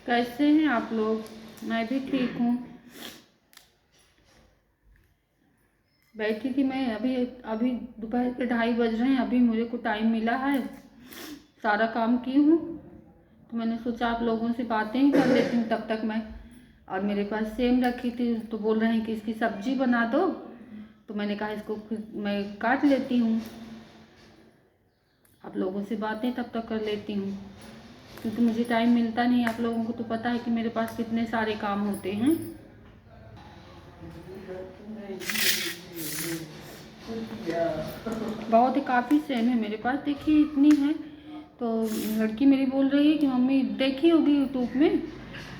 कैसे हैं आप लोग? मैं भी ठीक हूँ। बैठी थी मैं अभी अभी दोपहर के 2:30 बज रहे हैं। अभी मुझे को टाइम मिला है, सारा काम की हूँ तो मैंने सोचा आप लोगों से बातें ही कर लेती हूँ तब तक मैं। और मेरे पास सेम रखी थी तो बोल रहे हैं कि इसकी सब्जी बना दो, तो मैंने कहा इसको मैं काट लेती हूँ, आप लोगों से बातें तब तक कर लेती हूँ, क्योंकि मुझे टाइम मिलता नहीं। आप लोगों को तो पता है कि मेरे पास कितने सारे काम होते हैं। बहुत ही काफ़ी सेम है मेरे पास, देखिए इतनी है। तो लड़की मेरी बोल रही है कि मम्मी, देखी होगी यूट्यूब में,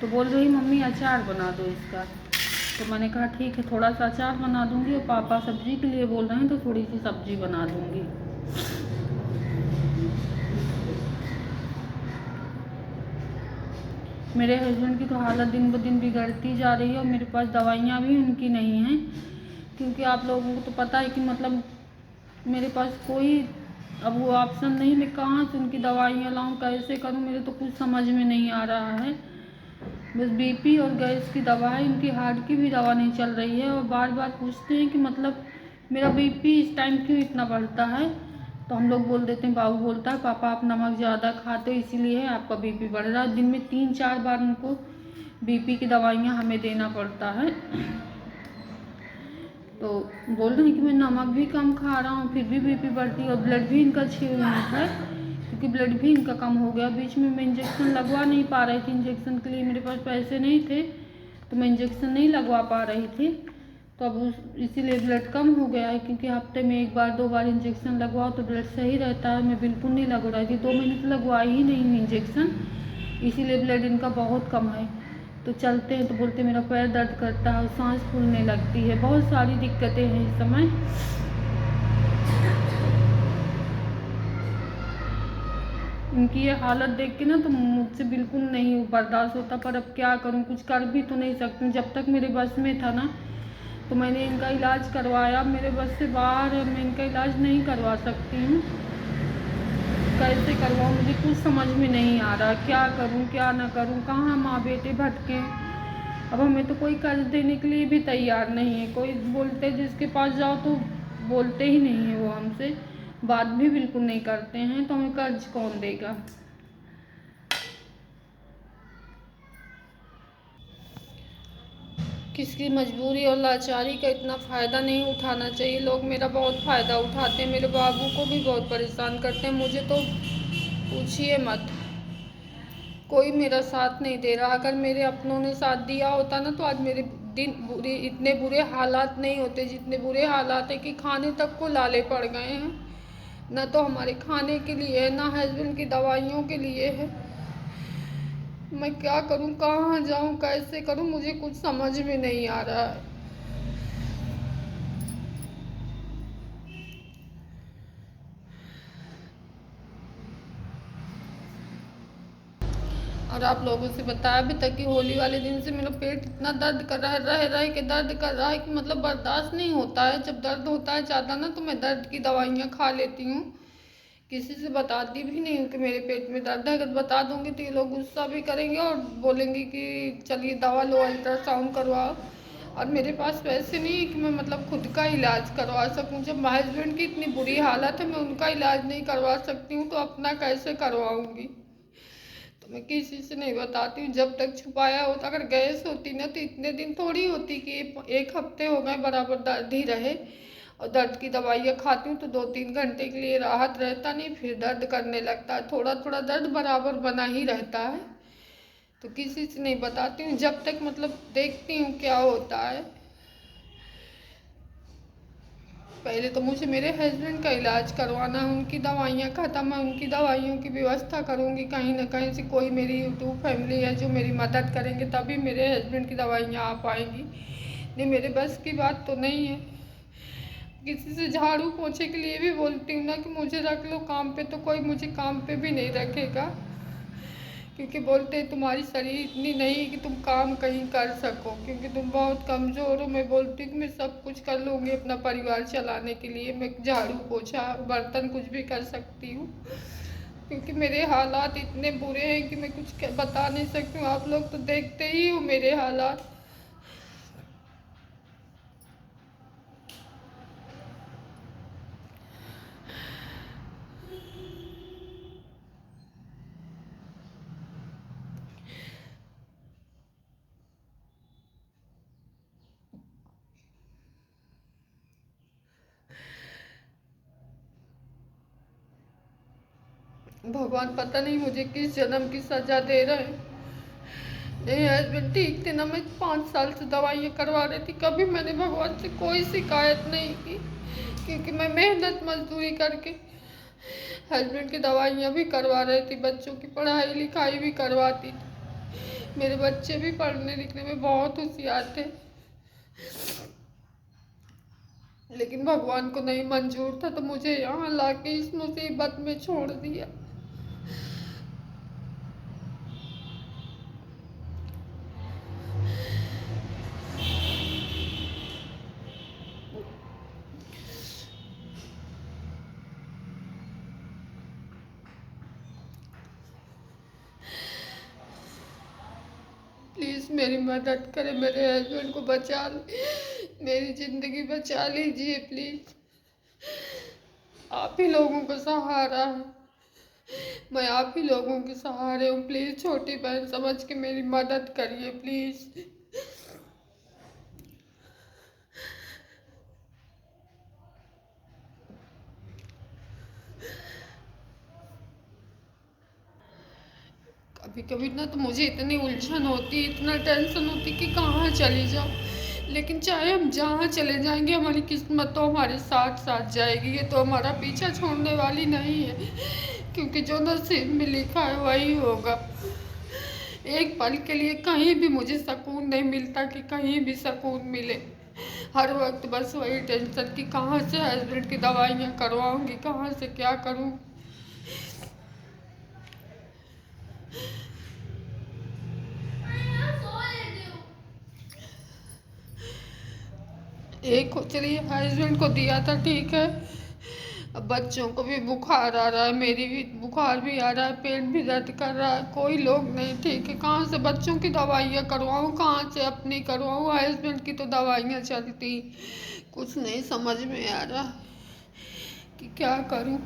तो बोल रही मम्मी अचार बना दो इसका। तो मैंने कहा ठीक है, थोड़ा सा अचार बना दूंगी, और पापा सब्जी के लिए बोल रहे हैं तो थोड़ी सी सब्जी बना दूंगी। मेरे हस्बैंड की तो हालत दिन ब दिन बिगड़ती जा रही है, और मेरे पास दवाइयाँ भी उनकी नहीं हैं, क्योंकि आप लोगों को तो पता है कि मतलब मेरे पास कोई अब वो ऑप्शन नहीं। मैं कहाँ से उनकी दवाइयाँ लाऊं, कैसे करूं, मेरे तो कुछ समझ में नहीं आ रहा है। बस बीपी और गैस की दवा है, इनकी हार्ट की भी दवा नहीं चल रही है। और बार बार पूछते हैं कि मतलब मेरा बीपी इस टाइम क्यों इतना बढ़ता है, तो हम लोग बोल देते हैं, बाबू बोलता है पापा आप नमक ज़्यादा खाते हो इसीलिए आपका बीपी बढ़ रहा है। दिन में 3-4 बार उनको बीपी की दवाइयाँ हमें देना पड़ता है। तो बोल रहे हैं कि मैं नमक भी कम खा रहा हूँ फिर भी बीपी बढ़ती है, और ब्लड भी इनका 6 यूनिट है, क्योंकि ब्लड भी इनका कम हो गया। बीच में मैं इंजेक्शन लगवा नहीं पा रही थी, इंजेक्शन के लिए मेरे पास पैसे नहीं थे, तो मैं इंजेक्शन नहीं लगवा पा रही थी। तो अब इसीलिए ब्लड कम हो गया है, क्योंकि हफ्ते में 1-2 बार इंजेक्शन लगवाओ तो ब्लड सही रहता है। मैं बिल्कुल नहीं लगवा रही थी, 2 महीने से लगवाई ही नहीं हूँ इंजेक्शन, इसीलिए ब्लड इनका बहुत कम है। तो चलते हैं तो बोलते मेरा पैर दर्द करता है, सांस फूलने लगती है, बहुत सारी दिक्कतें हैं इस समय। इनकी ये हालत देख के ना तो मुझसे बिल्कुल नहीं बर्दाश्त होता, पर अब क्या करूं, कुछ कर भी तो नहीं सकती। जब तक मेरे बस में था ना तो मैंने इनका इलाज करवाया, मेरे बस से बाहर है, मैं इनका इलाज नहीं करवा सकती हूँ। कैसे करवाऊँ, मुझे कुछ समझ में नहीं आ रहा, क्या करूँ क्या ना करूँ, कहाँ माँ बेटे भटकें। अब हमें तो कोई कर्ज देने के लिए भी तैयार नहीं है, कोई बोलते जिसके पास जाओ तो बोलते ही नहीं है, वो हमसे बात भी बिल्कुल नहीं करते हैं, तो हमें कर्ज कौन देगा। किसकी मजबूरी और लाचारी का इतना फ़ायदा नहीं उठाना चाहिए। लोग मेरा बहुत फ़ायदा उठाते हैं, मेरे बाबू को भी बहुत परेशान करते हैं, मुझे तो पूछिए मत, कोई मेरा साथ नहीं दे रहा। अगर मेरे अपनों ने साथ दिया होता ना तो आज मेरे दिन बुरे, इतने बुरे हालात नहीं होते जितने बुरे हालात है कि खाने तक को लाले पड़ गए हैं। ना तो हमारे खाने के लिए है, ना हस्बैंड की दवाइयों के लिए है। मैं क्या करूं, कहाँ जाऊं, कैसे करूं, मुझे कुछ समझ में नहीं आ रहा है। और आप लोगों से बताया भी था कि होली वाले दिन से मेरा पेट इतना दर्द कर रहा है, रह के दर्द कर रहा है कि मतलब बर्दाश्त नहीं होता है। जब दर्द होता है ज़्यादा ना तो मैं दर्द की दवाइयाँ खा लेती हूँ, किसी से बताती भी नहीं हूँ कि मेरे पेट में दर्द है। अगर बता दूँगी तो ये लोग गुस्सा भी करेंगे और बोलेंगे कि चलिए दवा लो, अल्ट्रासाउंड करवाओ। और मेरे पास पैसे नहीं है कि मैं मतलब खुद का इलाज करवा सकूँ। जब हस्बैंड की इतनी बुरी हालत है, मैं उनका इलाज नहीं करवा सकती हूँ तो अपना कैसे करवाऊँगी। तो मैं किसी से नहीं बताती हूँ, जब तक छुपाया होता। अगर गैस होती ना तो इतने दिन थोड़ी होती कि 1 हफ्ते हो गए बराबर दर्द ही रहे, और दर्द की दवाइयाँ खाती हूँ तो 2-3 घंटे के लिए राहत रहता, नहीं फिर दर्द करने लगता है। थोड़ा थोड़ा दर्द बराबर बना ही रहता है, तो किसी से नहीं बताती हूँ जब तक मतलब देखती हूँ क्या होता है। पहले तो मुझे मेरे हस्बैंड का इलाज करवाना है, उनकी दवाइयाँ ख़त्म है, उनकी दवाइयों की व्यवस्था करूँगी। कहीं ना कहीं से कोई मेरी यूट्यूब फैमिली है जो मेरी मदद करेंगे, तभी मेरे हस्बैंड की दवाइयाँ आ पाएंगी, नहीं मेरे बस की बात तो नहीं है। किसी से झाड़ू पोछे के लिए भी बोलती हूँ ना कि मुझे रख लो काम पे, तो कोई मुझे काम पे भी नहीं रखेगा, क्योंकि बोलते हैं तुम्हारी शरीर इतनी नहीं है कि तुम काम कहीं कर सको, क्योंकि तुम बहुत कमज़ोर हो। मैं बोलती हूँ कि मैं सब कुछ कर लूँगी अपना परिवार चलाने के लिए, मैं झाड़ू पोछा बर्तन कुछ भी कर सकती हूँ, क्योंकि मेरे हालात इतने बुरे हैं कि मैं कुछ बता नहीं सकती हूँ। आप लोग तो देखते ही हो मेरे हालात। भगवान पता नहीं मुझे किस जन्म की सजा दे रहे हैं। मेरे हस्बैंड ठीक थे ना, मैं 5 साल से दवाइयाँ करवा रही थी, कभी मैंने भगवान से कोई शिकायत नहीं की, क्योंकि मैं मेहनत मजदूरी करके हस्बैंड की दवाइयाँ भी करवा रही थी, बच्चों की पढ़ाई लिखाई भी करवाती थी। मेरे बच्चे भी पढ़ने लिखने में बहुत होशियार थे, लेकिन भगवान को नहीं मंजूर था तो मुझे यहाँ लाके इस मुसीबत में छोड़ दिया। प्लीज़ मेरी मदद करें, मेरे हस्बैंड को बचा ले, मेरी ज़िंदगी बचा लीजिए प्लीज़। आप ही लोगों का सहारा है, मैं आप ही लोगों के सहारे हूँ। प्लीज़ छोटी बहन समझ के मेरी मदद करिए प्लीज़। कभी कभी ना तो मुझे इतनी उलझन होती, इतना टेंशन होती कि कहाँ चली जाऊँ, लेकिन चाहे हम जहाँ चले जाएंगे हमारी किस्मत तो हमारे साथ साथ जाएगी। ये तो हमारा पीछा छोड़ने वाली नहीं है, क्योंकि जो नसीब में लिखा है वही होगा। एक पल के लिए कहीं भी मुझे सुकून नहीं मिलता कि कहीं भी सुकून मिले। हर वक्त बस वही टेंशन कि कहाँ से हस्बैंड की दवाइयाँ करवाऊँगी, कहाँ से क्या करूँ। एक को चलिए हस्बैंड को दिया था, ठीक है, अब बच्चों को भी बुखार आ रहा है, मेरी भी बुखार भी आ रहा है, पेट भी दर्द कर रहा है, कोई लोग नहीं ठीक है। कहाँ से बच्चों की दवाइयाँ करवाऊँ, कहाँ से अपनी करवाऊँ, हस्बैंड की तो दवाइयाँ चलती। कुछ नहीं समझ में आ रहा कि क्या करूँ।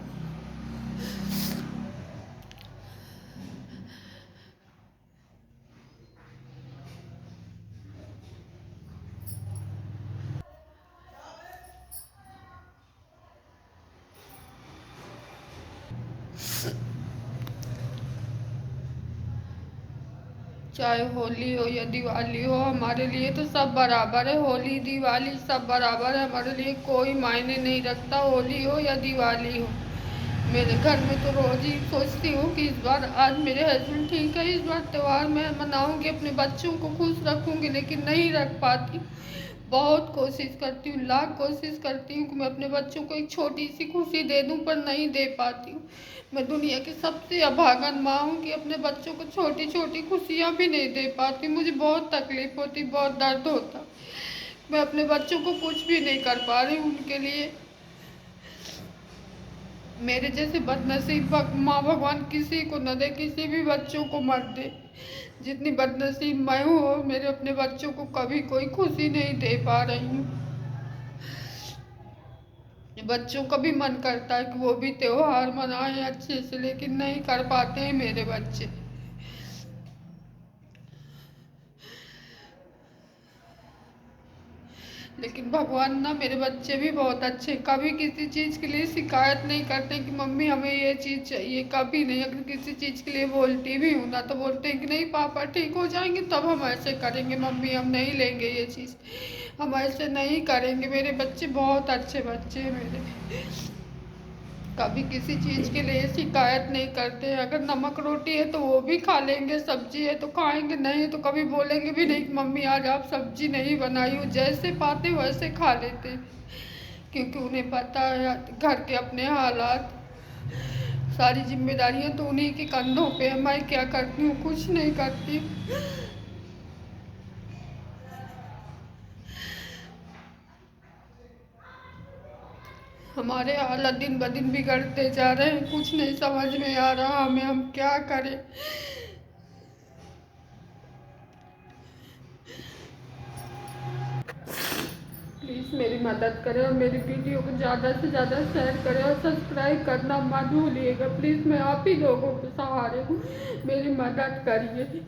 चाहे होली हो या दिवाली हो, हमारे लिए तो सब बराबर है। होली दिवाली सब बराबर है हमारे लिए, कोई मायने नहीं रखता होली हो या दिवाली हो। मेरे घर में तो रोज ही सोचती हूँ कि इस बार आज मेरे हस्बैंड ठीक है, इस बार त्योहार मैं मनाऊंगी, अपने बच्चों को खुश रखूंगी, लेकिन नहीं रख पाती। बहुत कोशिश करती हूँ, लाख कोशिश करती हूँ कि मैं अपने बच्चों को एक छोटी सी खुशी दे दूँ, पर नहीं दे पाती हूँ। मैं दुनिया की सबसे अभागन माँ हूँ कि अपने बच्चों को छोटी छोटी खुशियाँ भी नहीं दे पाती। मुझे बहुत तकलीफ होती, बहुत दर्द होता, मैं अपने बच्चों को कुछ भी नहीं कर पा रही हूँ उनके लिए। मेरे जैसे बदनसीब माँ भगवान किसी को न दे, किसी भी बच्चों को मत दे। जितनी बदनसीब मैं हूँ, मेरे अपने बच्चों को कभी कोई खुशी नहीं दे पा रही हूँ। बच्चों का भी मन करता है कि वो भी त्योहार मनाएं अच्छे से, लेकिन नहीं कर पाते हैं मेरे बच्चे। लेकिन भगवान ना, मेरे बच्चे भी बहुत अच्छे, कभी किसी चीज़ के लिए शिकायत नहीं करते कि मम्मी हमें ये चीज़ चाहिए, कभी नहीं। अगर किसी चीज़ के लिए बोलती भी हूँ ना तो बोलते हैं कि नहीं पापा ठीक हो जाएंगे तब हम ऐसे करेंगे, मम्मी हम नहीं लेंगे ये चीज़, हम ऐसे नहीं करेंगे। मेरे बच्चे बहुत अच्छे बच्चे हैं मेरे, कभी किसी चीज़ के लिए शिकायत नहीं करते। अगर नमक रोटी है तो वो भी खा लेंगे, सब्जी है तो खाएंगे, नहीं तो कभी बोलेंगे भी नहीं कि मम्मी आज आप सब्जी नहीं बनाई हो। जैसे पाते वैसे खा लेते, क्योंकि उन्हें पता है घर के अपने हालात, सारी जिम्मेदारियां तो उन्हीं के कंधों पे है। मैं क्या करती हूँ, कुछ नहीं करती। हमारे हालात दिन ब दिन बिगड़ते जा रहे हैं, कुछ नहीं समझ में आ रहा हमें, हम क्या करें। प्लीज़ मेरी मदद करें और मेरी वीडियो को ज़्यादा से ज़्यादा शेयर करें और सब्सक्राइब करना मत भूलिएगा प्लीज़। मैं आप ही लोगों के सहारे हूँ, मेरी मदद करिए।